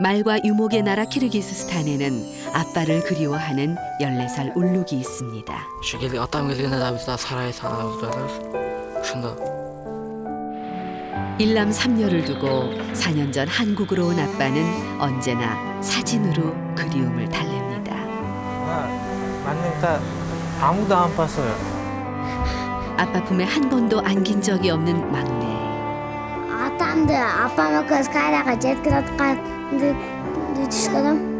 말과 유목의 나라 키르기스스탄에는 아빠를 그리워하는 14살 울룩이 있습니다. Şekilde atam geldiğinde de biz daha saraya sağlarız. Şunda. 일남 3녀를 두고 4년 전 한국으로 온 아빠는 언제나 사진으로 그리움을 달랩니다. 만능사 아무도 안 봤어요. 아빠 품에 한 번도 안긴 적이 없는 막내. Atamdı, apamı kız kaydağa жеткиратқанды düşkünüm.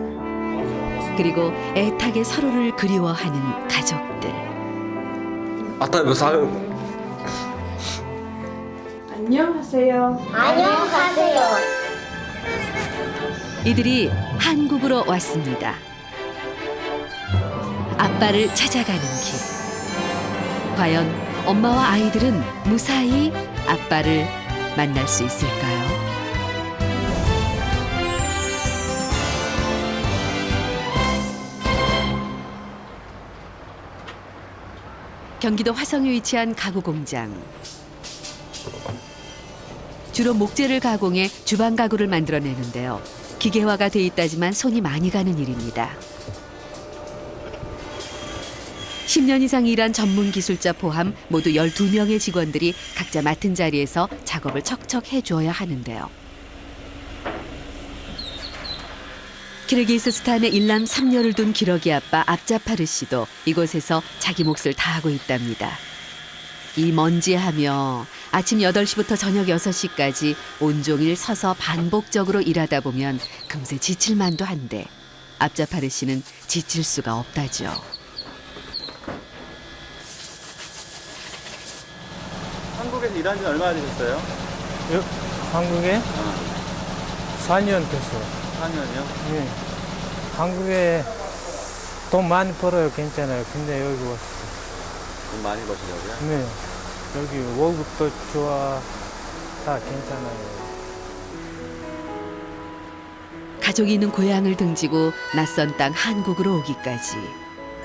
그리고 애타게 서로를 그리워하는 가족들. 아따 몇 살? 안녕하세요. 안녕하세요. 이들이 한국으로 왔습니다. 아빠를 찾아가는 길. 과연 엄마와 아이들은 무사히 아빠를 만날 수 있을까요? 경기도 화성에 위치한 가구 공장. 주로 목재를 가공해 주방 가구를 만들어내는데요. 기계화가 돼 있다지만 손이 많이 가는 일입니다. 10년 이상 일한 전문 기술자 포함 모두 12명의 직원들이 각자 맡은 자리에서 작업을 척척 해줘야 하는데요. 키르기스스탄의 일남 3녀를 둔 기러기 아빠 압자파르 씨도 이곳에서 자기 몫을 다하고 있답니다. 이 먼지하며 아침 8시부터 저녁 6시까지 온종일 서서 반복적으로 일하다 보면 금세 지칠 만도 한데 압자파르 씨는 지칠 수가 없다죠. 한국에서 일한 지 얼마나 되셨어요? 한국에 4년 됐어요. 4년이요? 네. 한국에 돈 많이 벌어요. 괜찮아요. 근데 여기 왔어요. 돈 많이 버시려고요? 네. 여기 월급도 좋아. 다 괜찮아요. 가족이 있는 고향을 등지고 낯선 땅 한국으로 오기까지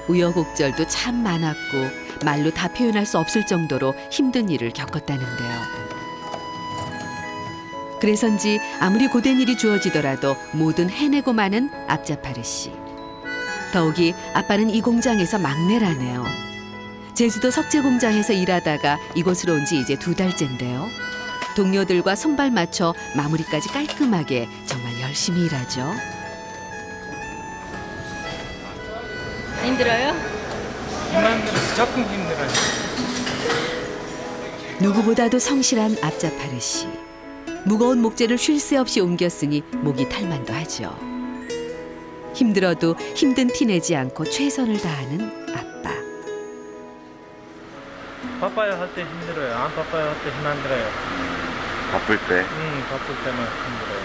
우여곡절도 참 많았고 말로 다 표현할 수 없을 정도로 힘든 일을 겪었다는데요. 그래서인지 아무리 고된 일이 주어지더라도 뭐든 해내고 마는 압자파르 씨. 더욱이 아빠는 이 공장에서 막내라네요. 제주도 석재 공장에서 일하다가 이곳으로 온 지 이제 2달째인데요. 동료들과 손발 맞춰 마무리까지 깔끔하게 정말 열심히 일하죠. 힘들어요? 힘들어서 조금 힘들어요. 누구보다도 성실한 압자파르 씨. 무거운 목재를 쉴 새 없이 옮겼으니 목이 탈만도 하죠. 힘들어도 힘든 티 내지 않고 최선을 다하는 아빠. 바빠요 할 때 힘들어요. 안 바빠요 할 때 힘 안 들어요. 바쁠 때. 바쁠 때만 힘들어요.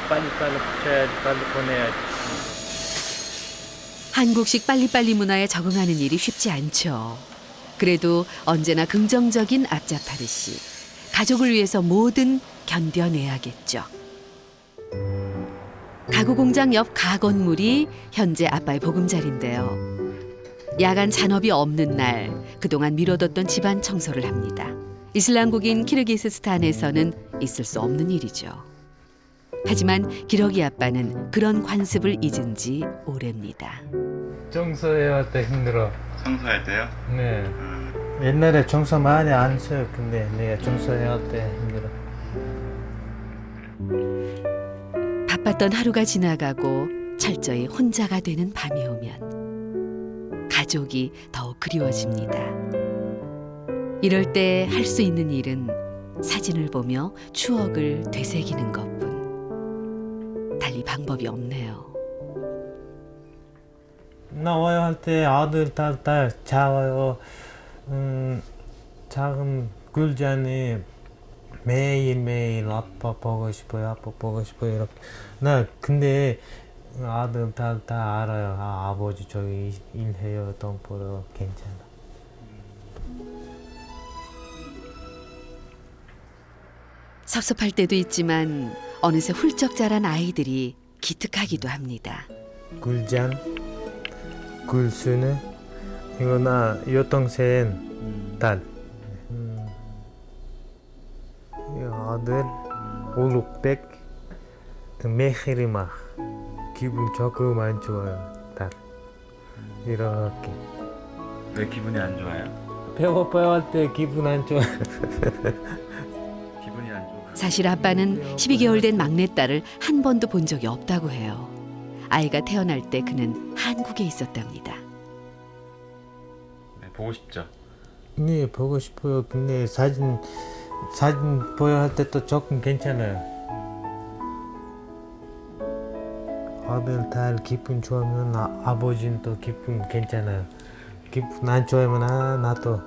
빨리 붙여야지, 빨리 보내야지. 한국식 빨리빨리 문화에 적응하는 일이 쉽지 않죠. 그래도 언제나 긍정적인 압자파르 씨. 가족을 위해서 뭐든 견뎌내야겠죠. 가구 공장 옆 가건물이 현재 아빠의 보금자리인데요. 야간 잔업이 없는 날 그동안 미뤄뒀던 집안 청소를 합니다. 이슬람국인 키르기스스탄에서는 있을 수 없는 일이죠. 하지만 기러기 아빠는 그런 관습을 잊은 지 오래입니다. 청소해야 할 때 힘들어. 청소할 때요? 네. 옛날에 청소 많이 안 했어요. 근데 내가 청소해야 할 때 힘들어. 바빴던 하루가 지나가고 철저히 혼자가 되는 밤이 오면 가족이 더욱 그리워집니다. 이럴 때 할 수 있는 일은 사진을 보며 추억을 되새기는 것뿐. 달리 방법이 없네요. 나와야 할 때 아들 딸 자와요. 작은 굴잔에 매일매일 아빠 보고 싶어요. 아빠 보고 싶어요. 이렇게. 나 근데 아들 딸 다 알아요. 아버지 저기 일해요. 돈 벌어. 괜찮아. 섭섭할 때도 있지만 어느새 훌쩍 자란 아이들이 기특하기도 합니다. 굴잔, 굴수는 이거 나 여동생 딸. 이거 아들 5, 600. 매일이마 기분 조금 안 좋아요. 딱 이렇게 왜 기분이 안 좋아요? 배고파요 할 때 기분 안 좋아. 기분이 안 좋아. 사실 아빠는 12개월 된 막내딸을 한 번도 본 적이 없다고 해요. 아이가 태어날 때 그는 한국에 있었답니다. 네, 보고 싶죠? 네 보고 싶어요. 근데 사진 보여 할 때 또 조금 괜찮아요. 아들 딸 기분 좋으면 아버지는 또 기분 괜찮아요. 기분 안 좋으면 나도.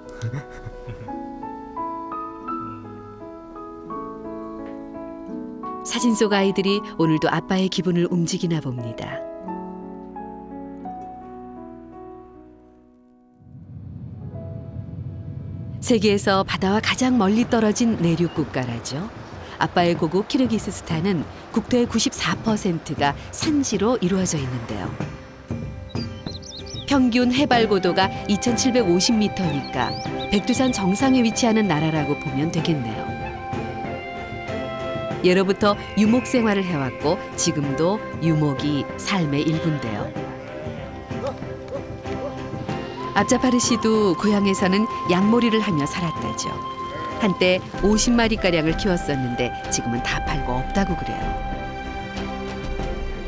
사진 속 아이들이 오늘도 아빠의 기분을 움직이나 봅니다. 세계에서 바다와 가장 멀리 떨어진 내륙 국가라죠. 아빠의 고국 키르기스스탄은 국토의 94%가 산지로 이루어져 있는데요. 평균 해발 고도가 2,750m니까 백두산 정상에 위치하는 나라라고 보면 되겠네요. 예로부터 유목 생활을 해왔고 지금도 유목이 삶의 일부인데요. 압자파르 씨도 고향에서는 양몰이를 하며 살았다죠. 한때 50마리가량을 키웠었는데 지금은 다 팔고 없다고 그래요.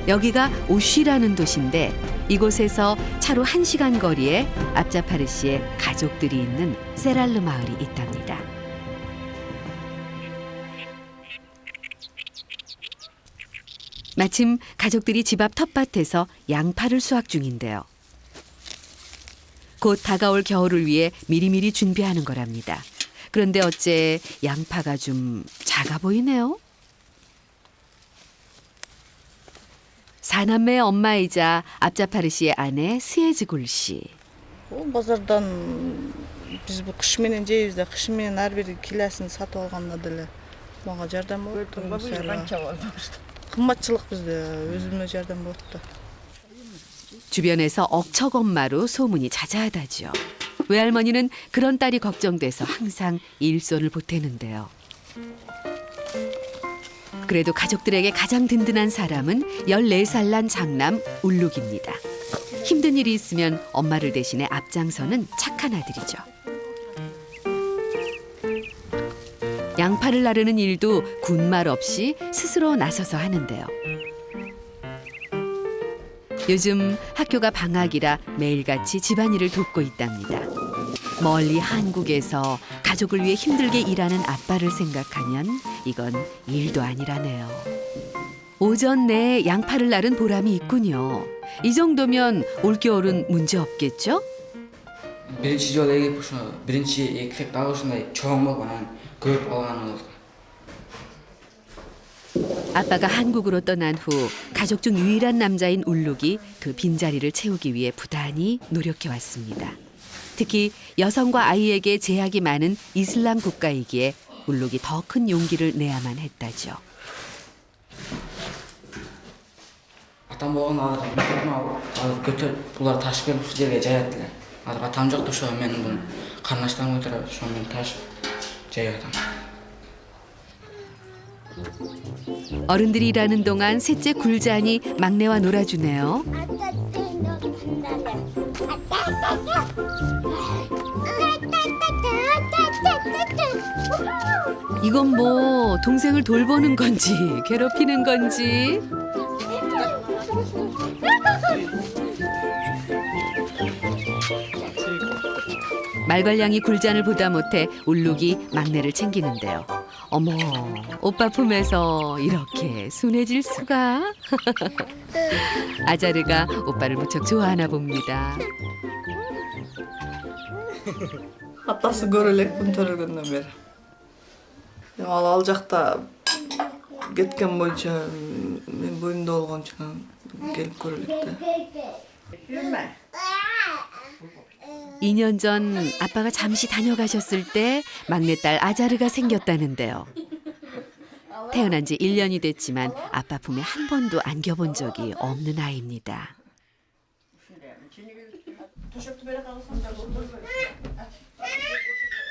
여기가 오쉬라는 도시인데 이곳에서 차로 1시간 거리에 압자파르 씨의 가족들이 있는 세랄르 마을이 있답니다. 마침 가족들이 집 앞 텃밭에서 양파를 수확 중인데요. 곧 다가올 겨울을 위해 미리미리 준비하는 거랍니다. 그런데 어째 양파가 좀 작아 보이네요. 사남매의 엄마이자 압자파르 씨의 아내 스예즈굴 씨. Базардан биз бул кыш менен жейбиз да кыш менен ар бир килесин сатып алганда деле мага жардам болот. кымбатчылык бизде өзүмө жардам болот да. 주변에서 억척엄마로 소문이 자자하다죠. 외할머니는 그런 딸이 걱정돼서 항상 일손을 보태는데요. 그래도 가족들에게 가장 든든한 사람은 14살 난 장남 울룩입니다. 힘든 일이 있으면 엄마를 대신해 앞장서는 착한 아들이죠. 양파를 나르는 일도 군말 없이 스스로 나서서 하는데요. 요즘 학교가 방학이라 매일같이 집안일을 돕고 있답니다. 멀리 한국에서 가족을 위해 힘들게 일하는 아빠를 생각하면 이건 일도 아니라네요. 오전 내에 양파를 나른 보람이 있군요. 이 정도면 올겨울은 문제 없겠죠? Birinchi jol egib o'sha birinchi eksekdagi shunday cho'ng bo'lib ana ko'p olgan bo'ldi. 아빠가 한국으로 떠난 후 가족 중 유일한 남자인 울룩이 그 빈자리를 채우기 위해 부단히 노력해왔습니다. 특히 여성과 아이에게 제약이 많은 이슬람 국가이기에 울룩이 더 큰 용기를 내야만 했다죠. Atam bo'lgan hozir ko'tarib ular tashib kelib shu yerga joyatdilar. Hozir atam yo'qda o'sha men buni qarnashdan o'tirib shu men tashib joyatam. 어른들이 일하는 동안 셋째 굴잔이 막내와 놀아주네요. 이건 뭐 동생을 돌보는 건지 괴롭히는 건지. 말괄량이 굴잔을 보다 못해 울룩이 막내를 챙기는데요. 어머, 오빠 품에서 이렇게 순해질 수가. 아자르가 오빠를 무척 좋아하나 봅니다. Атасы көрө элек күн төрөлгөндөн бери. Ал жакта кеткен боюнча мен боюмда болгончо келип көрө элек да. 2년 전 아빠가 잠시 다녀가셨을 때 막내딸 아자르가 생겼다는데요. 태어난 지 1년이 됐지만 아빠 품에 한 번도 안겨본 적이 없는 아이입니다.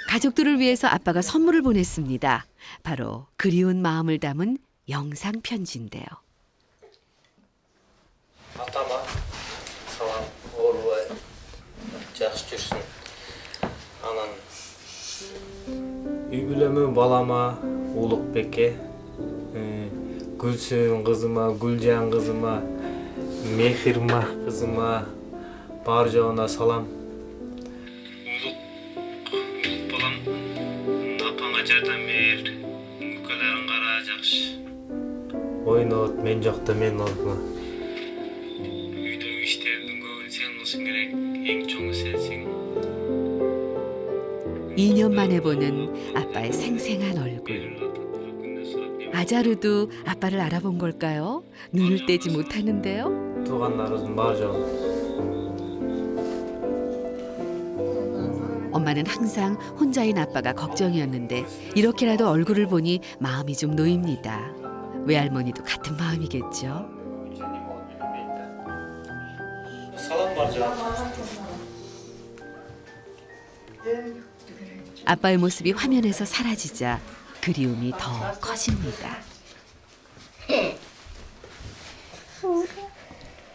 가족들을 위해서 아빠가 선물을 보냈습니다. 바로 그리운 마음을 담은 영상 편지인데요. атама салам, оорубай, жакшы жүрсүн. Анан үй бүлөмө балама, Улукбекке, Гүлсүн кызыма, Гүлжан кызыма, Мехирма кызыма бар жоона салам. Улук балам, апаңа жардам бер, мүкөлөрүн кара жакшы. Ойнот, мен жокто мен олгула. Үйдөгү иштердин көбүн сен кылышың керек, эң чоңу сенсиң. 2년 만에 보는 아빠의 생생한 얼굴. 아자르도 아빠를 알아본 걸까요? 눈을 떼지 못하는데요. тугандарыбыздын бар жогу. 엄마는 항상 혼자인 아빠가 걱정이었는데 이렇게라도 얼굴을 보니 마음이 좀 놓입니다. 외할머니도 같은 마음이겠죠. салам бар жогу. 아빠의 모습이 화면에서 사라지자 그리움이 더 커집니다.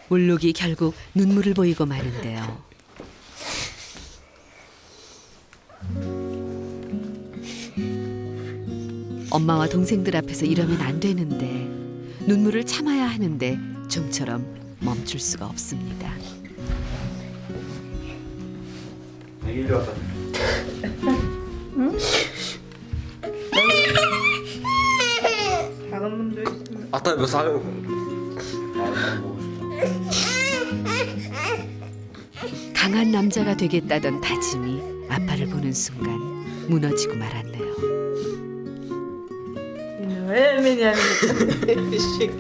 울룩이 결국 눈물을 보이고 마는데요. 엄마와 동생들 앞에서 이러면 안 되는데 눈물을 참아야 하는데 좀처럼 멈출 수가 없습니다. 이리 왔다. Ata bu sağı. 강한 남자가 되겠다던 다짐이 아빠를 보는 순간 무너지고 말았네요. Hemen eşek.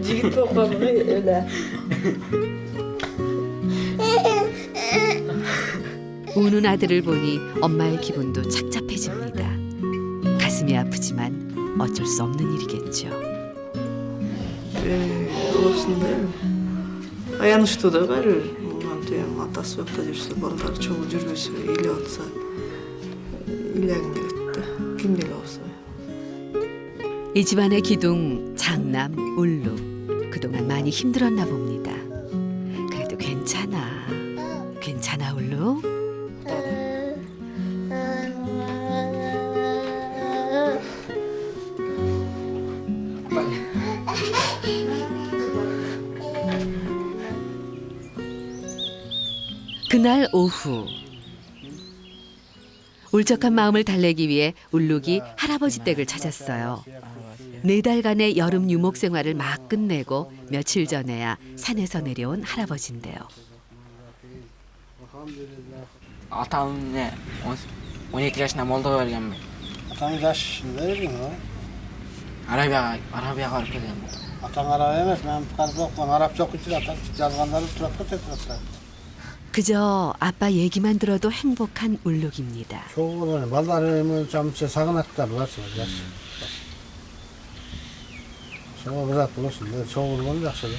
Jigit okumuyor öyle. 우는 아들을 보니 엄마의 기분도 착잡해집니다. 가슴이 아프지만 어쩔 수 없는 일이겠죠. Olsun değil mi? Ayanıştı da verir. Ondan diyorum atası yok da жүрсе, балдар çoğu жүрбесе, ile atsa, ileng etti. Kim bilir olsa. 이 집안의 기둥 장남 울루 그동안 많이 힘들었나 봅니다. 그래도 괜찮아 울루. 그날 오후 울적한 마음을 달래기 위해 울룩이 할아버지 댁을 찾았어요. 4달간의 여름 유목 생활을 막 끝내고 며칠 전에야 산에서 내려온 할아버지인데요. Atam ne? 12 yaşında Moldova vergenmi? Atan yaşında dedin o. Arabiya varıp geldim. Atan Arap emas, ben fıkarız okuman. Arapça okuyucu atan yazganları turakta tekrar. 그저 아빠 얘기만 들어도 행복한 울룩입니다. çoğu ballarımı çamça sağınaklar var. çoğu bırak bulursun. çoğu olacak şöyle.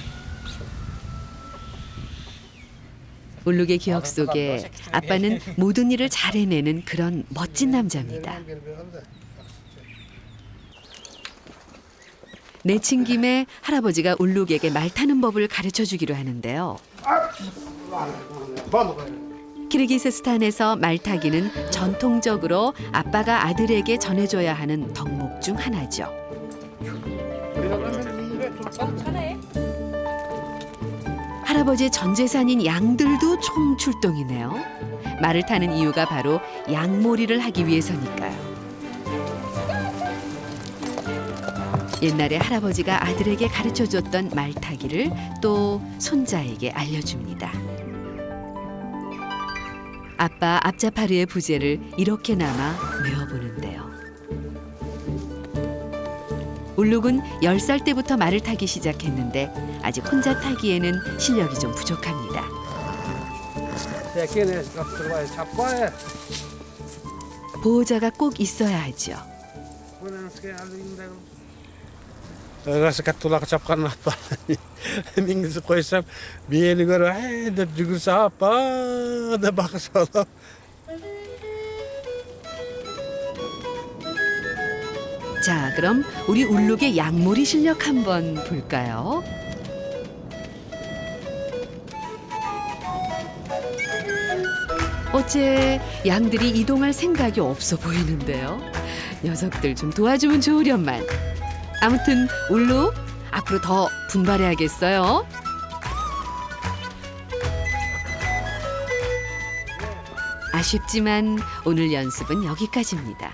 울룩의 기억 속에 아빠는 모든 일을 잘 해내는 그런 멋진 남자입니다. 내친 김에 할아버지가 울룩에게 말 타는 법을 가르쳐 주기로 하는데요. 키르기스스탄에서 말 타기는 전통적으로 아빠가 아들에게 전해줘야 하는 덕목 중 하나죠. 할아버지의 전 재산인 양들도 총 출동이네요. 말을 타는 이유가 바로 양몰이를 하기 위해서니까요. 옛날에 할아버지가 아들에게 가르쳐줬던 말 타기를 또 손자에게 알려줍니다. 아빠 앞자파르의 부제를 이렇게나마 외워보는데요. 울룩은 10살 때부터 말을 타기 시작했는데 아직 혼자 타기에는 실력이 좀 부족합니다. 보호자가 꼭 있어야 하죠. Öylesi kattulak çapkan atma. Mingisi koysam bir yeri görür. Hey de cügürse hapa da bakış oğlum. 자, 그럼 우리 울룩의 양몰이 실력 한번 볼까요? 어째 양들이 이동할 생각이 없어 보이는데요. 녀석들 좀 도와주면 좋으련만. 아무튼 울룩 앞으로 더 분발해야겠어요. 아쉽지만 오늘 연습은 여기까지입니다.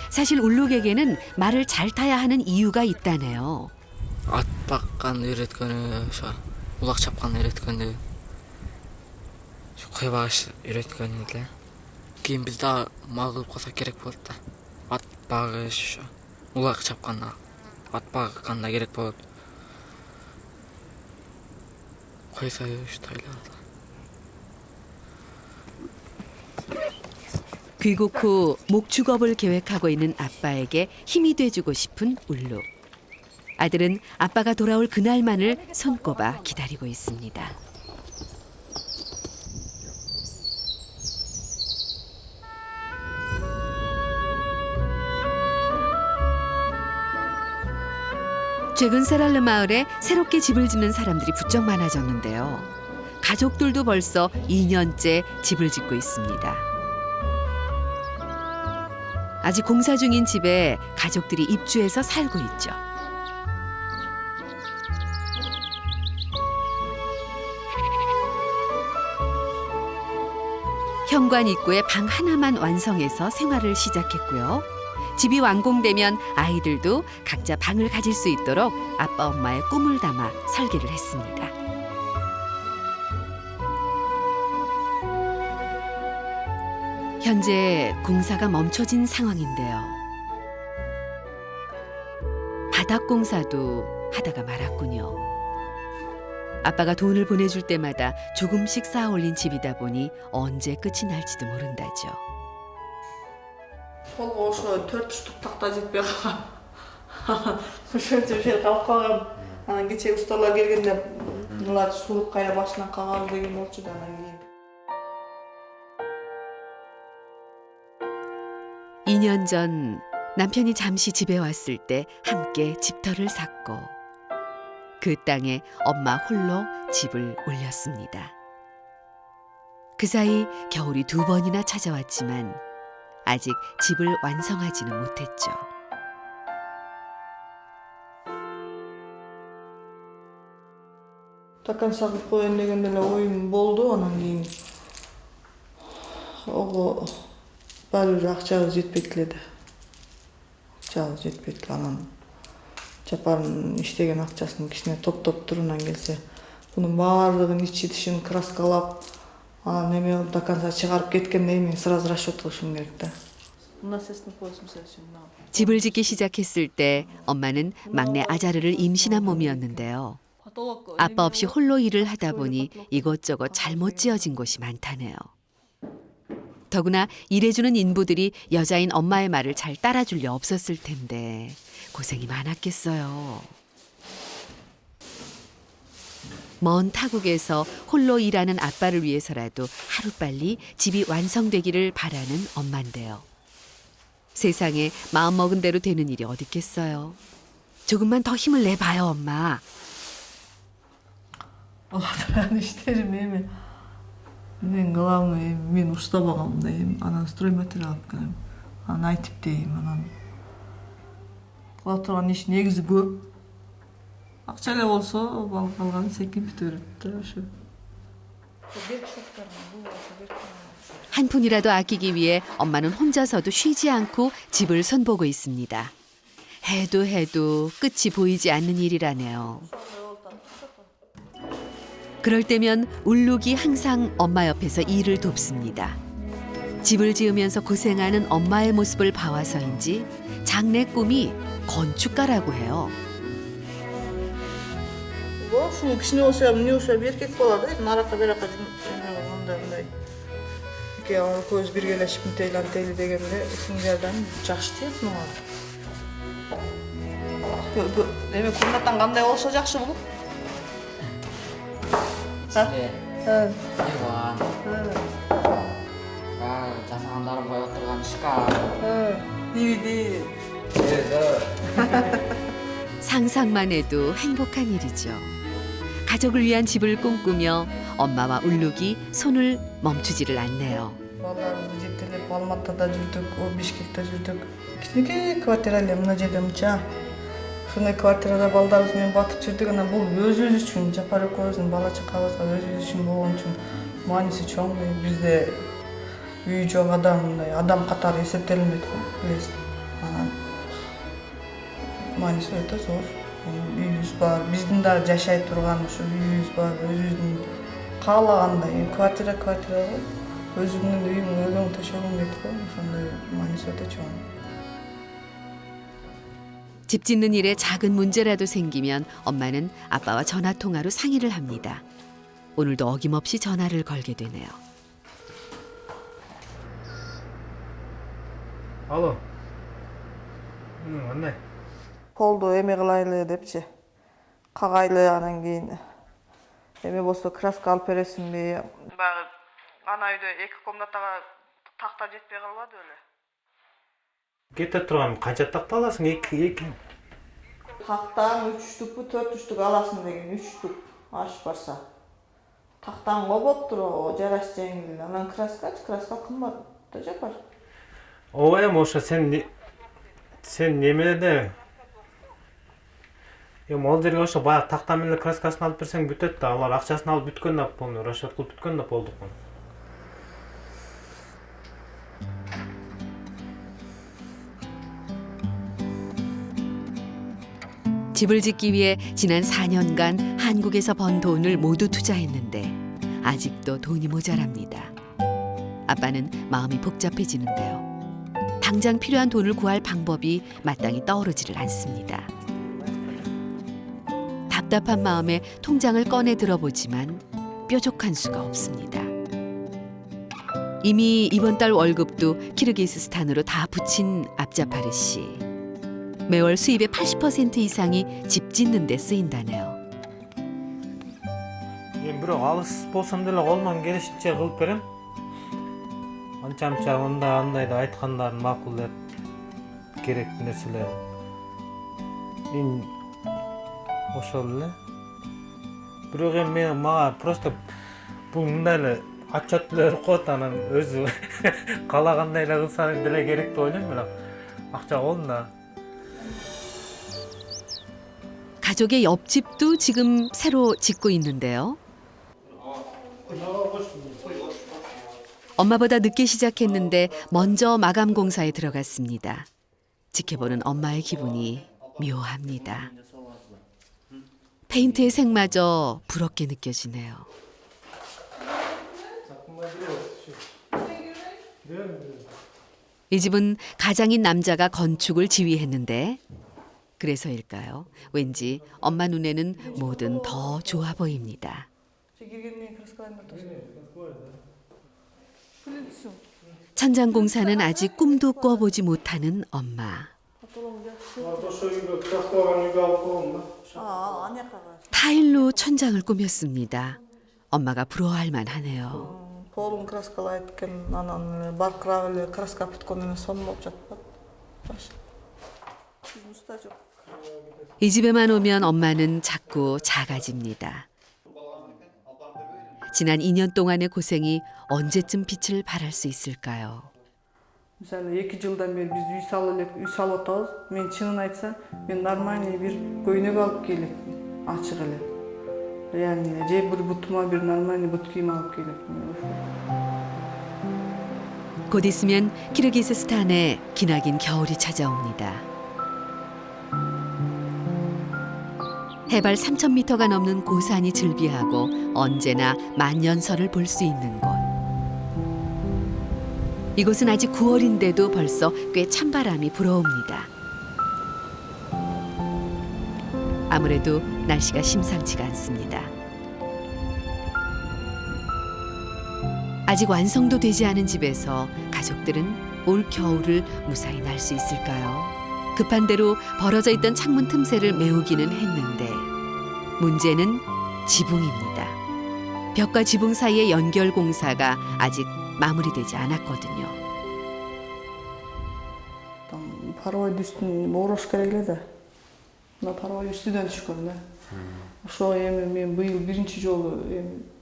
사실 울룩에게는 말을 잘 타야 하는 이유가 있다네요. ат баққан үйреткені ошо улак чапканды үйреткенде кой багыш үйреткөн эле. Кийин биз дагы мал кылып койсок керек болот да. Ат багыш ошо улак чапканда ат багканда керек болот. Койсо уштайлар. 귀국 후 목축업을 계획하고 있는 아빠에게 힘이 돼주고 싶은 울룩. 아들은 아빠가 돌아올 그날만을 손꼽아 기다리고 있습니다. 최근 세랄르 마을에 새롭게 집을 짓는 사람들이 부쩍 많아졌는데요. 가족들도 벌써 2년째 집을 짓고 있습니다. 아직 공사 중인 집에 가족들이 입주해서 살고 있죠. 현관 입구에 방 하나만 완성해서 생활을 시작했고요. 집이 완공되면 아이들도 각자 방을 가질 수 있도록 아빠 엄마의 꿈을 담아 설계를 했습니다. 현재 공사가 멈춰진 상황인데요. 바닥 공사도 하다가 말았군요. 아빠가 돈을 보내줄 때마다 조금씩 쌓아 올린 집이다 보니 언제 끝이 날지도 모른다죠. Қолға ошо 4 штук такта жетпей калган. Ошончо жер калып калган. Анан кечээ усталар келгенде муларды сулуп кайра башынан кагабыз деген болчу да анан кийин. 2년 전 남편이 잠시 집에 왔을 때 함께 집터를 샀고 그 땅에 엄마 홀로 집을 올렸습니다. 그 사이 겨울이 2번이나 찾아왔지만 아직 집을 완성하지는 못했죠. Такан сагып коеюн деген эле оюм болду. Анан кийин ого баары бир акчабыз жетпейт эле да. Акчабыз жетпейт. Анан жапарын иштеген акчасын кичине топтоп турунан келсе, бунун баардыгын ичи тишин краскалап, анан эме до конца чыгарып кеткенден мен сразу расчет кылышым керек да. 집을 짓기 시작했을 때 엄마는 막내 아자르를 임신한 몸이었는데요. 아빠 없이 홀로 일을 하다 보니 이것저것 잘못 지어진 곳이 많다네요. 더구나 일해주는 인부들이 여자인 엄마의 말을 잘 따라줄 리 없었을 텐데 고생이 많았겠어요. 먼 타국에서 홀로 일하는 아빠를 위해서라도 하루빨리 집이 완성되기를 바라는 엄마인데요. 세상에 마음먹은 대로 되는 일이 어디 있겠어요. 조금만 더 힘을 내봐요, 엄마. Алардын иштерим эми мен главный мен уштабаганмын эми анан стройматериал алып келем. Анан айтып дейм, анан кыла турган иш негизи көп. Акча эле болсо калган секин бүтө берет да ошо. 한 푼이라도 아끼기 위해 엄마는 혼자서도 쉬지 않고 집을 손보고 있습니다. 해도 끝이 보이지 않는 일이라네요. 그럴 때면 울룩이 항상 엄마 옆에서 일을 돕습니다. 집을 지으면서 고생하는 엄마의 모습을 봐와서인지 장래 꿈이 건축가라고 해요. Ушул кичине болсо эмне болсо эркек бала да, наракка беракка мындай. Эки көз биргелешип мынтейли дегенде сиңдерден жакшы тиет мага. Эми комнатаң кандай болсо жакшы болот? диван, жасагандарым коюп турган шкаф, DVD, 상상만 해도 행복한 일이죠. 가족을 위한 집을 꿈꾸며 엄마와 울룩이 손을 멈추지를 않네요. Балаларыбызды жетелеп Алматыда жүрдүк, Бишкекте жүрдүк. Кичинекей квартира эле мына жерде мынча. Ушундай квартирада балдарыбыз менен батып жүрдүк. Анан бул өзүбүз үчүн, Жапар экөөбүздүн бала чакабызга өзүбүз үчүн болгон үчүн мааниси чоң. Бизде үй жок адам катары эсептелинбейт го, билесиз. Анан мааниси өтө зор. Үйүбүз бар, биздин да жашай турган ушу үйүбүз бар, өзүбүздүн каалагандай квартира го. Өзүмдүн үйүм, өлөң төшөгүм дейт го. Ошондой мааниси өтө чоң. 집 짓는 일에 작은 문제라도 생기면 엄마는 아빠와 전화 통화로 상의를 합니다. 오늘도 어김없이 전화를 걸게 되네요. Алло. Кандай? Полду эме кылайлы депчи. Кагайлы анан кийин эме болсо краска алып бересиңби? Баягы ана үйдө 2 комнатага такта жетпей калбады беле? Кете турган канча такта аласың? 2. Тактан 3 штукпу 4 штук аласың деген 3 штук ашып барса. Тактан кобоптур, жараш жеңил. Анан краска кымбат да Жапар. Ооба эми ошо сен немеде ал жерге ошо баягы такта менен краскасын алып берсең бүтөт да, алар акчасын алып бүткөн да болду, расчет кылып бүткөн да болдук. 집을 짓기 위해 지난 4년간 한국에서 번 돈을 모두 투자했는데 아직도 돈이 모자랍니다. 아빠는 마음이 복잡해지는데요. 당장 필요한 돈을 구할 방법이 마땅히 떠오르지를 않습니다. 답답한 마음에 통장을 꺼내 들어보지만 뾰족한 수가 없습니다. 이미 이번 달 월급도 키르기스스탄으로 다 붙인 압자파르 씨. 매월 수입의 80% 이상이 집 짓는 데 쓰인다네요. Бирок алыс болсом деле колуман келишинче кылып берем. Анча-мынча андай да айткандарын макулдап керектүү нерселер. Ошол эле. Бирок эми мага просто бул мындай эле отчет берип коет, анан өзү каалагандай эле кылсаң деле керек деп ойлойм, бирок акча колунда. 가족의 옆집도 지금 새로 짓고 있는데요. 엄마보다 늦게 시작했는데 먼저 마감 공사에 들어갔습니다. 지켜보는 엄마의 기분이 묘합니다. 페인트의 색마저 부럽게 느껴지네요. 이 집은 가장인 남자가 건축을 지휘했는데 그래서일까요? 왠지 엄마 눈에는 뭐든 더 좋아 보입니다. 천장 공사는 아직 꿈도 꿔보지 못하는 엄마. 타일로 천장을 꾸몄습니다. 엄마가 부러워할 만하네요. Полун краскалай эткен, анан баркырак эле краска бүткөнүнөн сонун болуп жатпат. Уста жок. 이 집에만 오면 엄마는 자꾸 작아집니다. 지난 2년 동안의 고생이 언제쯤 빛을 발할 수 있을까요? Мисалы 2 жылдан бери биз үй салып атабыз. Мен чынын айтсам, мен нормальный бир көйнөк алып келем, ачык эле. Реально, же бир бутума бир нормальный бут кийим алып келем. 곧 있으면 키르기스스탄에 기나긴 겨울이 찾아옵니다. 해발 3,000m가 넘는 고산이 즐비하고 언제나 만년설을 볼 수 있는 곳. 이곳은 아직 9월인데도 벌써 꽤 찬바람이 불어옵니다. 아무래도 날씨가 심상치가 않습니다. 아직 완성도 되지 않은 집에서 가족들은 올 겨울을 무사히 날 수 있을까요? 급한 대로 벌어져 있던 창문 틈새를 메우기는 했는데 문제는 지붕입니다. 벽과 지붕 사이의 연결 공사가 아직 마무리되지 않았거든요. паровой үстүн орош керек эле да. Мына паровой үстүнөн түшкөн да. Ошо эми мен быйыл биринчи жолу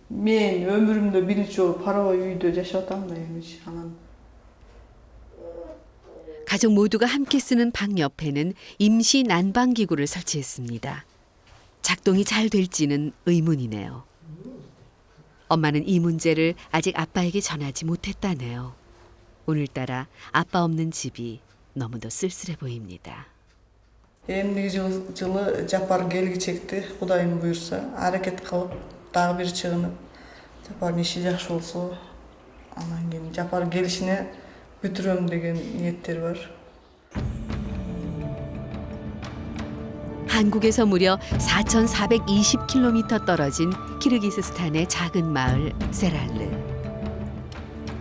мен өмүрүмдө биринчи жолу паровой үйдө жашап атам да эмичи. Анан 가족 모두가 함께 쓰는 방 옆에는 임시 난방기구를 설치했습니다. 작동이 잘 될지는 의문이네요. 엄마는 이 문제를 아직 아빠에게 전하지 못했다네요. 오늘따라 아빠 없는 집이 너무도 쓸쓸해 보입니다. эмдиги жылы жапар келгичекти Кудайым буюрса аракет кылып дагы бир чыгынып жапардын иши жакшы болсо анан кийин жапар келишине бүтүрөм деген ниеттер бар. 한국에서 무려 4,420km 떨어진 키르기스스탄의 작은 마을 세랄르.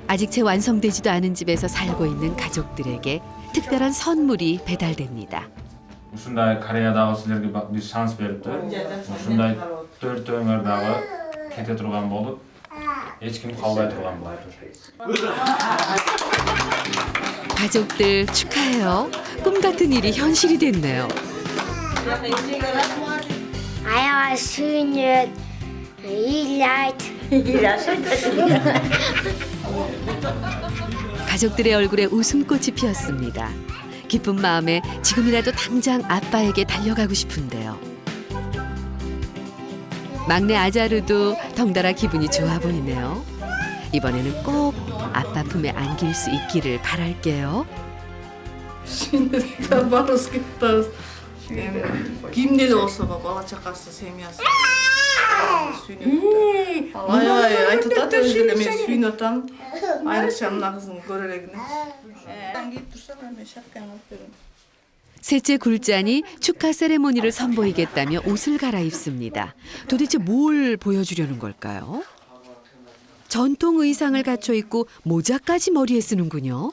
아직 채 완성되지도 않은 집에서 살고 있는 가족들에게 특별한 선물이 배달됩니다. Ушундай Кореядагы силерге бир шанс берипти. Ушундай төртөөңөр дагы кете турган болуп, эч ким калбай турган болот. 가족들 축하해요. 꿈 같은 일이 현실이 됐네요. 아야 수인이 일라이트. 가족들의 얼굴에 웃음꽃이 피었습니다. 기쁜 마음에 지금이라도 당장 아빠에게 달려가고 싶은데요. 막내 아자르도 덩달아 기분이 좋아 보이네요. 이번에는 꼭 아빠 품에 안길 수 있기를 바랄게요. Сүйүнөт барыбыз кетебиз. Кимде эле болсо бала чакасы семьясы. Сүйүнөт. Аябай айтып атат өзү эле мен сүйүнүп атам. Айрыкча мына кыздын көрө элегине. Кийип турсам мен шапканы алып берем. 셋째 굴잔이 축하 세레모니를 선보이겠다며 옷을 갈아입습니다. 도대체 뭘 보여주려는 걸까요? 전통 의상을 갖춰 입고 모자까지 머리에 쓰는군요.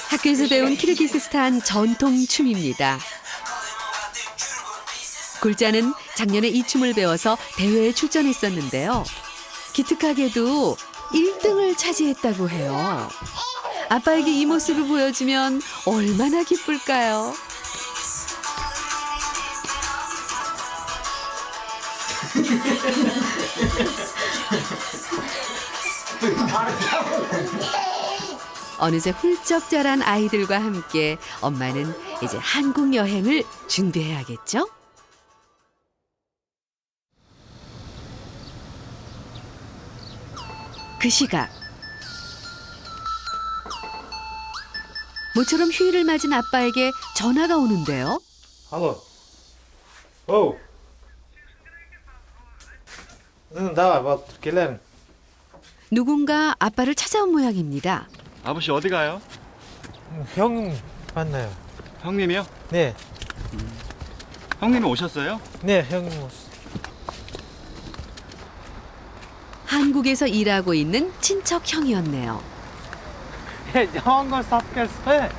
학교에서 배운 키르기스스탄 전통 춤입니다. 굴잔은 작년에 이 춤을 배워서 대회에 출전했었는데요. 기특하게도 1등을 차지했다고 해요. 아빠에게 이 모습을 보여주면 얼마나 기쁠까요? 어느새 훌쩍 자란 아이들과 함께 엄마는 이제 한국 여행을 준비해야겠죠? 그 시각 모처럼 휴일을 맞은 아빠에게 전화가 오는데요. Алло. Оу. 응, 나와. 뭐 келерин. 누군가 아빠를 찾아온 모양입니다. 아버지 어디 가요? 형 만나요. 형님이요? 네. 형님이 오셨어요? 네, 형님 왔어. 한국에서 일하고 있는 친척 형이었네요. 좋은 걸 샀겠어.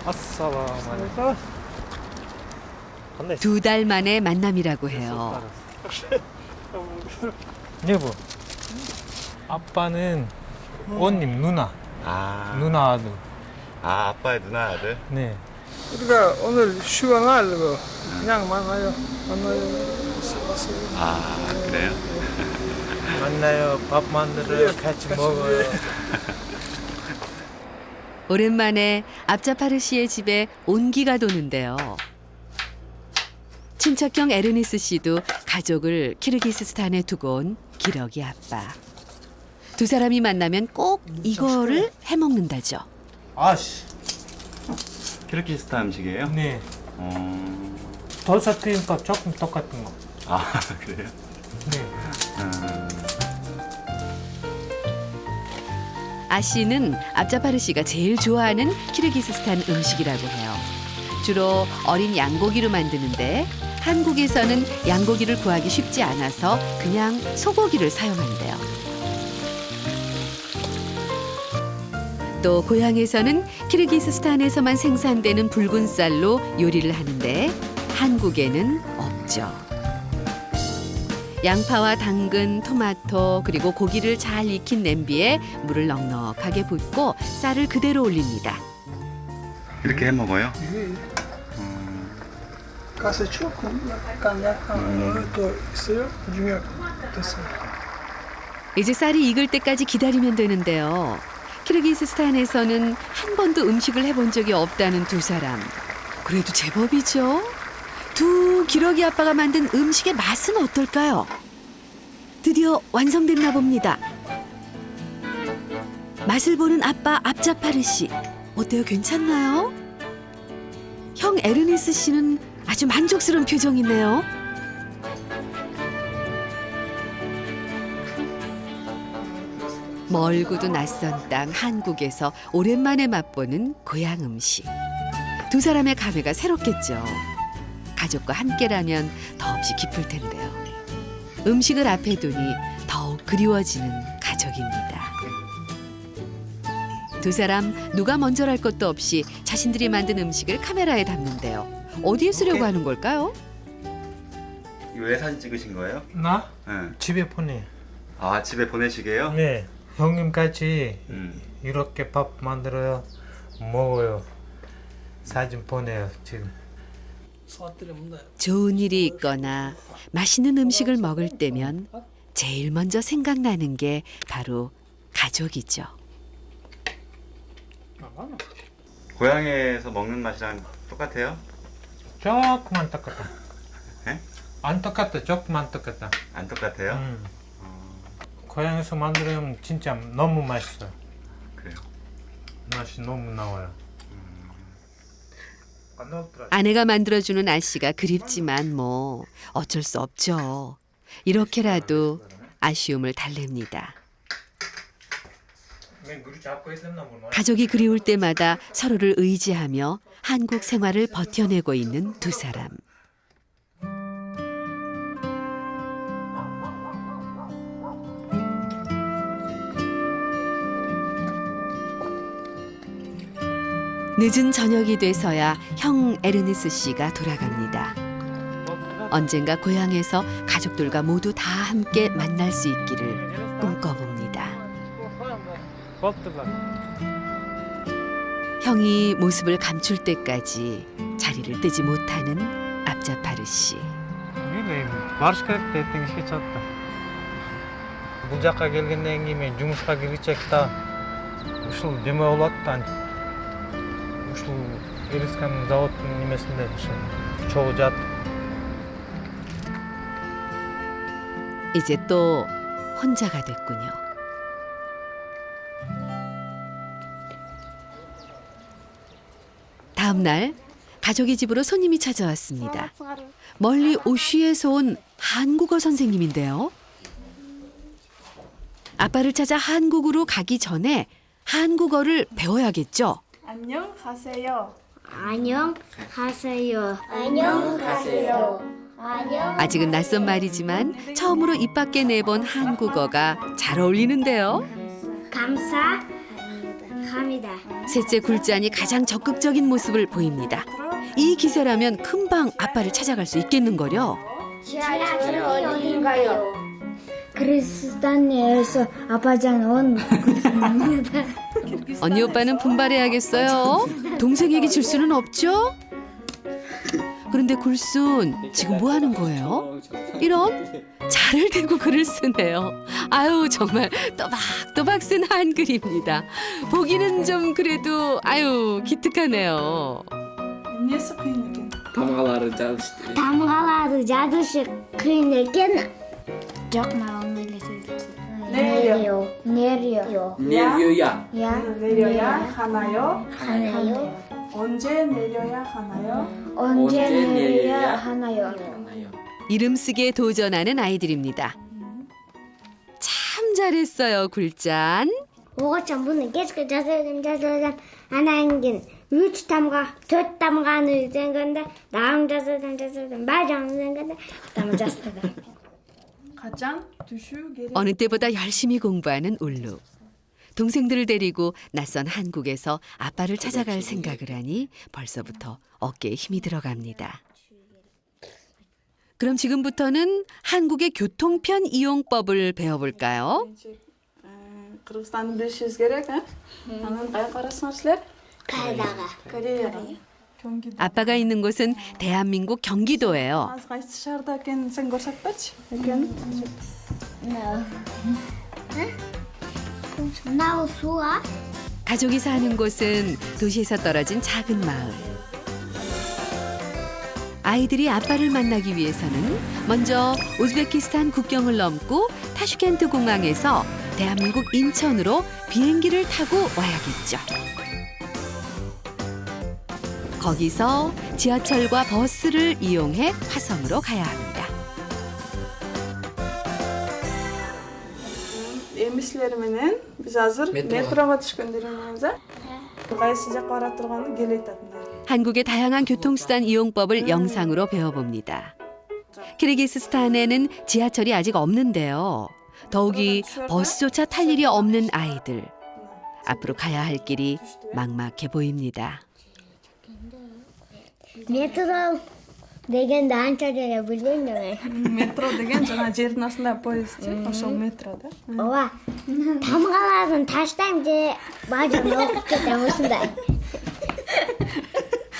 아싸라마니까. 2달 만에 만남이라고 해요. 여보. 아빠는 언님 누나. 아, 누나 아들. 아 아빠의 누나 아들? 네. 우리가 오늘 휴가 날고 그냥 만나요. 아 그래요? 만나요. 밥 만들어요. 같이 먹어요. 오랜만에 압자파르 씨의 집에 온기가 도는데요. 친척형 에르니스 씨도 가족을 키르기스스탄에 두고 온 기러기 아빠. 두 사람이 만나면 꼭 이거를 해먹는다죠. 아씨. 키르기스탄 음식이에요? 네. 돌사튀김밥 조금 똑같은 거. 아 그래요? 네. 아 씨는 압자파르 씨가 제일 좋아하는 키르기스스탄 음식이라고 해요. 주로 어린 양고기로 만드는데 한국에서는 양고기를 구하기 쉽지 않아서 그냥 소고기를 사용한대요. 또 고향에서는 키르기스스탄에서만 생산되는 붉은 쌀로 요리를 하는데 한국에는 없죠. 양파와 당근, 토마토 그리고 고기를 잘 익힌 냄비에 물을 넉넉하게 붓고 쌀을 그대로 올립니다. 이렇게 해 먹어요? 가서 조금 약간 더 있어요? 중요한 됐어요. 이제 쌀이 익을 때까지 기다리면 되는데요. 키르기스스탄에서는 한 번도 음식을 해본 적이 없다는 두 사람. 그래도 제법이죠. 두 기러기 아빠가 만든 음식의 맛은 어떨까요? 드디어 완성됐나 봅니다. 맛을 보는 아빠 압자파르 씨. 어때요? 괜찮나요? 형 에르니스 씨는 아주 만족스러운 표정이네요. 멀고도 낯선 땅 한국에서 오랜만에 맛보는 고향 음식. 두 사람의 감회가 새롭겠죠. 가족과 함께라면 더없이 깊을 텐데요. 음식을 앞에 두니 더욱 그리워지는 가족입니다. 두 사람 누가 먼저랄 것도 없이 자신들이 만든 음식을 카메라에 담는데요. 어디에 쓰려고 하는 걸까요? 이거 왜 사진 찍으신 거예요? 나 네. 집에 보내. 아, 집에 보내시게요? 네, 형님 같이 음. 이렇게 밥 만들어요, 먹어요, 사진 보내요 지금. 좋은 일이 있거나 맛있는 음식을 먹을 때면 제일 먼저 생각나는 게 바로 가족이죠. 고향에서 먹는 맛이랑 똑같아요? 조금만 똑같다. 네? 안 똑같다. 조금만 똑같다. 안 똑같아요? 고향에서 만들면 진짜 너무 맛있어. 그래요. 맛이 너무 나와요. 아내가 만들어주는 아씨가 그립지만 뭐 어쩔 수 없죠. 이렇게라도 아쉬움을 달랩니다. 가족이 그리울 때마다 서로를 의지하며 한국 생활을 버텨내고 있는 두 사람. 늦은 저녁이 돼서야 형 에르니스 씨가 돌아갑니다. 언젠가 고향에서 가족들과 모두 다 함께 만날 수 있기를 꿈꿔봅니다. 형이 모습을 감출 때까지 자리를 뜨지 못하는 압자파르 씨. барыш керек ертең ешке чыкты. Бул жакка келгенден кийин жумушка киришек да ушул неме болот да. Ушул Ирискан заводдун немесинде ушул чогуу жатып. 이제 또 혼자가 됐군요. 다음 날 가족의 집으로 손님이 찾아왔습니다. 멀리 오쉬에서 온 한국어 선생님인데요. 아빠를 찾아 한국으로 가기 전에 한국어를 배워야겠죠. 안녕하세요. 안녕하세요. 안녕하세요. 아직은 낯선 말이지만 처음으로 입 밖에 내본 한국어가 잘 어울리는데요. 감사합니다. 셋째 굴짠이 가장 적극적인 모습을 보입니다. 이 기세라면 금방 아빠를 찾아갈 수 있겠는걸요. 지하철이 어디인가요? 크리스탄에서 아빠장 온 굴순입니다. 언니 오빠는 분발해야겠어요. 동생에게 줄 수는 없죠? 그런데 굴순 지금 뭐 하는 거예요? 이런 잘을 대고 글을 쓰네요. 아유 정말 또박또박 쓴 한글입니다. 보기는 좀 그래도 아유 기특하네요. Nesi kıyın ekan? Tamg'alari жазышты. Damgaları жазышы кыйын экен. Жок, маған Nereyo? Nereyo? Neryoya. Nereyoya 하나요? 하나요? 언제 내려야 하나요? 언제 내려야 내려야 하나요? 이름 쓰기에 도전하는 아이들입니다. 참 잘했어요 굴짠. 오가참 bunu keşke жазарым анан кийин 3 тамга 4 тамганы үйрөнгөндө дагы жазарым баарын үйрөнгөндө дагы жаздым. 가장 düşük geri 어느 때보다 열심히 공부하는 울루. 동생들을 데리고 낯선 한국에서 아빠를 찾아갈 생각을 하니 벌써부터 어깨에 힘이 들어갑니다. 그럼 지금부터는 한국의 교통편 이용법을 배워볼까요? Kırgızstan'ı bilişiniz gerek, ha? Anan kaya karasınızlar? 가다가 Koreyaga. 경기도. 아빠가 있는 곳은 대한민국 경기도예요. Az qaysi shaharda ekanini sen ko'rsatpachi. Ekan. 나우 수아 가족이 사는 곳은 도시에서 떨어진 작은 마을. 아이들이 아빠를 만나기 위해서는 먼저 우즈베키스탄 국경을 넘고 타슈켄트 공항에서 대한민국 인천으로 비행기를 타고 와야겠죠. 거기서 지하철과 버스를 이용해 화성으로 가야 합니다. Emisleri менен biz hazır metroga түшкөндөрүбүз. Кайсы жакка бара турганын келе айтатындар. 한국의 다양한 교통수단 이용법을 영상으로 배워봅니다. 키르기스스탄에는 지하철이 아직 없는데요. 더욱이 버스조차 탈 일이 없는 아이들. 앞으로 가야 할 길이 막막해 보입니다. метро дегенди анча деле билбейм да мен. Метро деген жана жердин астында поездчи, ошол метро да. ооба тамгаларын таштайм же бажын окуп кетем ушундай.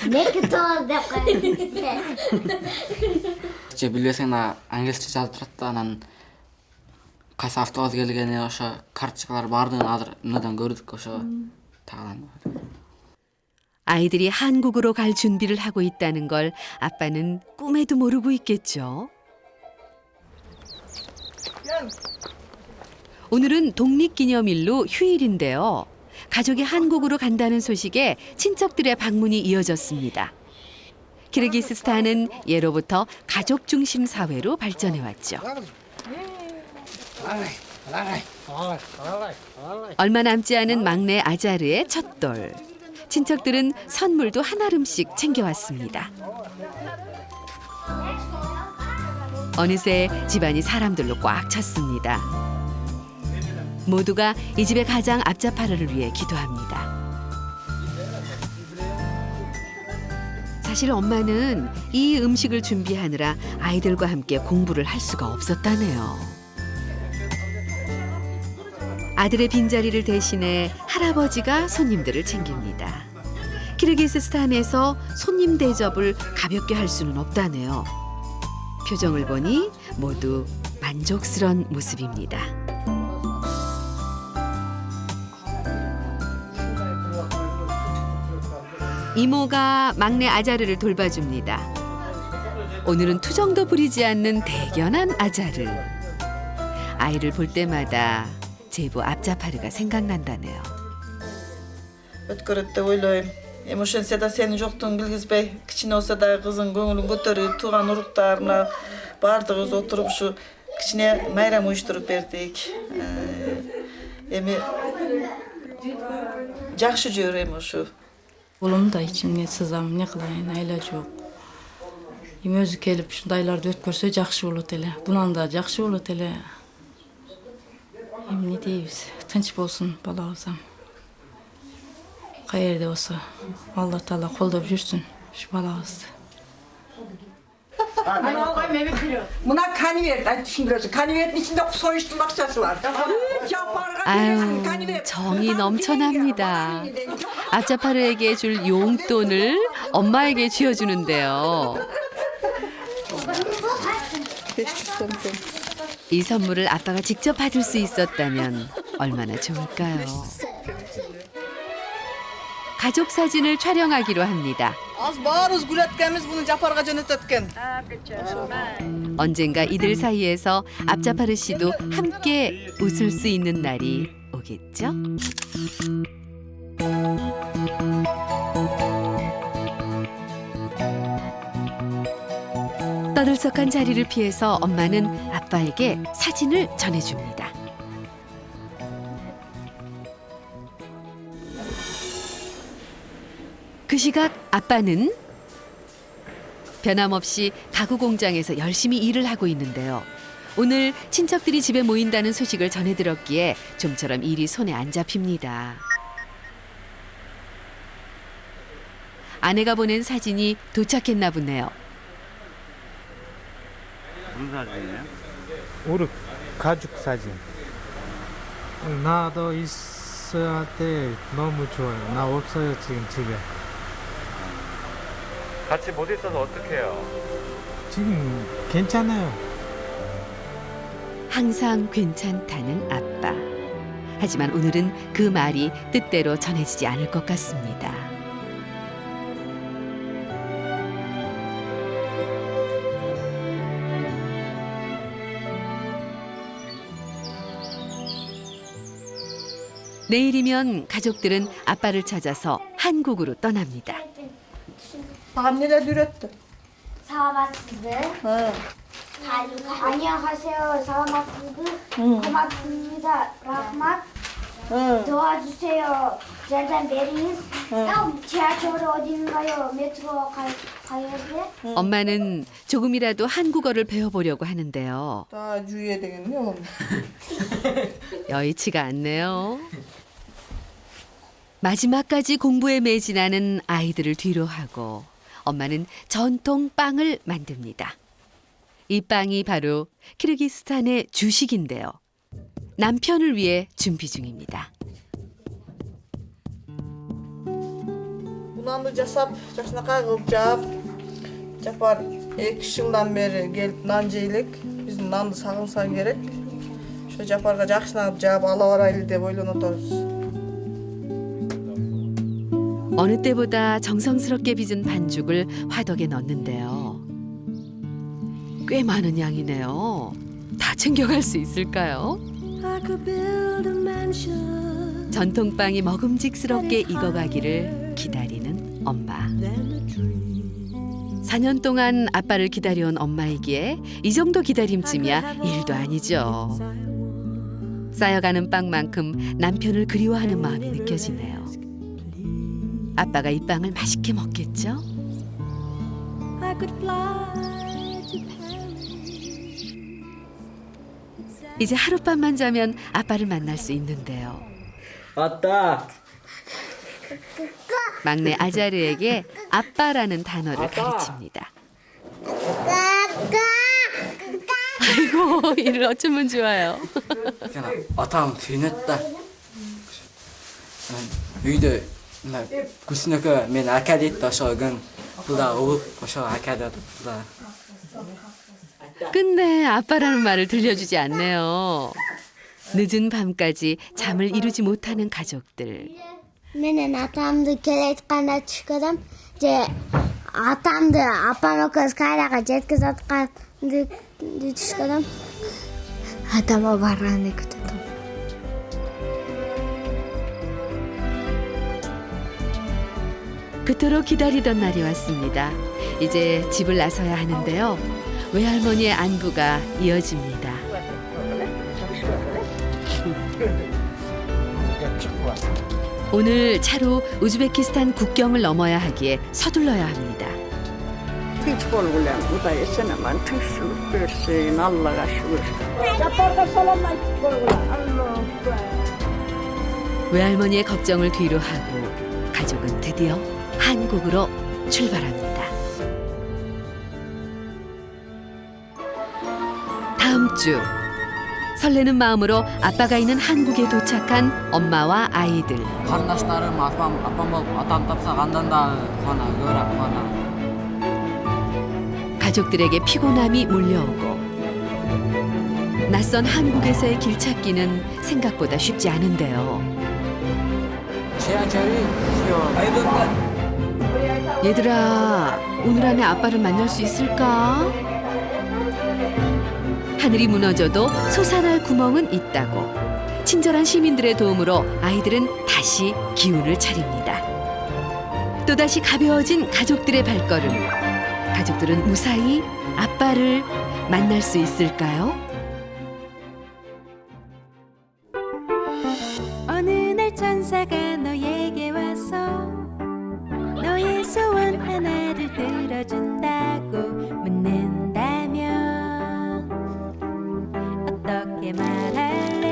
Метро деп коет. же билбесең да англисче жазып турат да, анан кайсы автобус келгени ошо карточкалар баардыгын азыр мындан көрдүк, ошо тагылам. 아이들이 한국으로 갈 준비를 하고 있다는 걸 아빠는 꿈에도 모르고 있겠죠. 오늘은 독립기념일로 휴일인데요. 가족이 한국으로 간다는 소식에 친척들의 방문이 이어졌습니다. 키르기스스탄은 예로부터 가족 중심 사회로 발전해 왔죠. 얼마 남지 않은 막내 아자르의 첫돌. 친척들은 선물도 한아름씩 챙겨왔습니다. 어느새 집안이 사람들로 꽉 찼습니다. 모두가 이 집의 가장 앞자파르를 위해 기도합니다. 사실 엄마는 이 음식을 준비하느라 아이들과 함께 공부를 할 수가 없었다네요. 아들의 빈자리를 대신해 할아버지가 손님들을 챙깁니다. 키르기스스탄에서 손님 대접을 가볍게 할 수는 없다네요. 표정을 보니 모두 만족스러운 모습입니다. 이모가 막내 아자르를 돌봐줍니다. 오늘은 투정도 부리지 않는 대견한 아자르. 아이를 볼 때마다 제부 앞자파르가 생각난다네요. Өткөрөт деп ойлойм. Эми ошентсе да сенин жоктугуңду билгизбей, кичине болсо да кызың көңүлүн көтөрүп, тууган уруктарына баардыгыбыз отуруп ушу кичине майрам уюштуруп бердик. Эми жакшы жүрөм ушу. Улум да ичимне сызам, эмне кылайын, айла жок. Эми өзү келип ушундайларды өткөрсө жакшы болот эле. Бунан да жакшы болот эле. Эмне дейбиз? Тынч болсун балабызам. Каерде болсо Алла Таала колдоп жүрсүн ушу балабызды. Buna kanivert, ay düşündürüyorsun. Kanivertin içinde soyuşturma akçası var. 아유, 정이 넘쳐납니다. 앞자파르에게 줄 용돈을 엄마에게 쥐어주는데요. 이 선물을 아빠가 직접 받을 수 있었다면 얼마나 좋을까요? 가족 사진을 촬영하기로 합니다. 언젠가 이들 사이에서 앞자파르 씨도 함께 웃을 수 있는 날이 오겠죠? 떠들썩한 자리를 피해서 엄마는 아빠에게 사진을 전해줍니다. 그 시각 아빠는 변함없이 가구 공장에서 열심히 일을 하고 있는데요. 오늘 친척들이 집에 모인다는 소식을 전해 들었기에 좀처럼 일이 손에 안 잡힙니다. 아내가 보낸 사진이 도착했나 보네요. 무슨 사진이에요? 우리 가족 사진. 나도 있어야 돼. 너무 좋아요. 나 없어요 지금 집에. 같이 못 있어서 어떡해요? 지금 괜찮아요. 항상 괜찮다는 아빠. 하지만 오늘은 그 말이 뜻대로 전해지지 않을 것 같습니다. 내일이면 가족들은 아빠를 찾아서 한국으로 떠납니다. Anneler üretti. 살아봤습니다. 안녕하세요. 살아봤습니다. 고맙습니다. 라흐맛. 도와주세요. 잘단 베리스. 지하철 어딘가요? 메트로 가야 돼? 엄마는 조금이라도 한국어를 배워보려고 하는데요. Daha cüye degenli oğlum. 여의치가 않네요. 마지막까지 공부에 매진하는 아이들을 뒤로 하고 엄마는 전통 빵을 만듭니다. 이 빵이 바로 키르기스탄의 주식인데요. 남편을 위해 준비 중입니다. Bunandı jasap, jaşına kayıp jap. Japar 2 yıldan beri gelip nan jeylik. Bizim nandı sagınsa gerek. Şu japarga jakşınap jap ala barайлы деп ойлонуп атабыз. 어느 때보다 정성스럽게 빚은 반죽을 화덕에 넣는데요. 꽤 많은 양이네요. 다 챙겨갈 수 있을까요? 전통빵이 먹음직스럽게 익어가기를 기다리는 엄마. 4년 동안 아빠를 기다려온 엄마이기에 이 정도 기다림쯤이야 일도 아니죠. 쌓여가는 빵만큼 남편을 그리워하는 마음이 느껴지네요. 아빠가 이 빵을 맛있게 먹겠죠? 이제 하룻밤만 자면 아빠를 만날 수 있는데요. 왔다. 막내 아자르에게 아빠라는 단어를 가르칩니다. 아이고, 이를 어쩌면 좋아요. Atam suyunatda. Uyda kusinaka men aka deb tashog'in. Bular o'g'ib o'sha aka deb bular. 끝내 아빠라는 말을 들려주지 않네요. 늦은 밤까지 잠을 이루지 못하는 가족들. Menen atamды келетканда түшкөдüm. Же атамды апам экөөбүз кайрага жеткиziп атканды түшкөдüm. Атама барганды күтөдüm. 그토록 기다리던 날이 왔습니다. 이제 집을 나서야 하는데요. 외할머니의 안부가 이어집니다. 오늘 차로 우즈베키스탄 국경을 넘어야 하기에 서둘러야 합니다. Hiç bolgulan bu da yesenemen tüksülüp versin Allah'a şükür. Japarga salamla bolgulan Allah. 외할머니의 걱정을 뒤로 하고 가족은 드디어 한국으로 출발합니다. 다음 주 설레는 마음으로 아빠가 있는 한국에 도착한 엄마와 아이들. Qarindoshlarim atam topsa qandan da qona, ko'rab qona. 가족들에게 피곤함이 몰려오고 낯선 한국에서의 길찾기는 생각보다 쉽지 않은데요. 지하철이 얘들아, 오늘 안에 아빠를 만날 수 있을까? 하늘이 무너져도 솟아날 구멍은 있다고. 친절한 시민들의 도움으로 아이들은 다시 기운을 차립니다. 또다시 가벼워진 가족들의 발걸음. 가족들은 무사히 아빠를 만날 수 있을까요? 어느 날 천사가 너에게 와서 너의 소원 하나를 들어준다고 묻는다면 어떻게 말할래?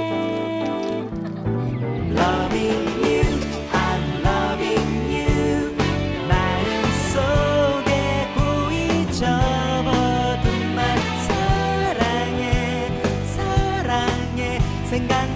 Loving you, I'm loving you. 마음속에 고이 접어둔 말 인간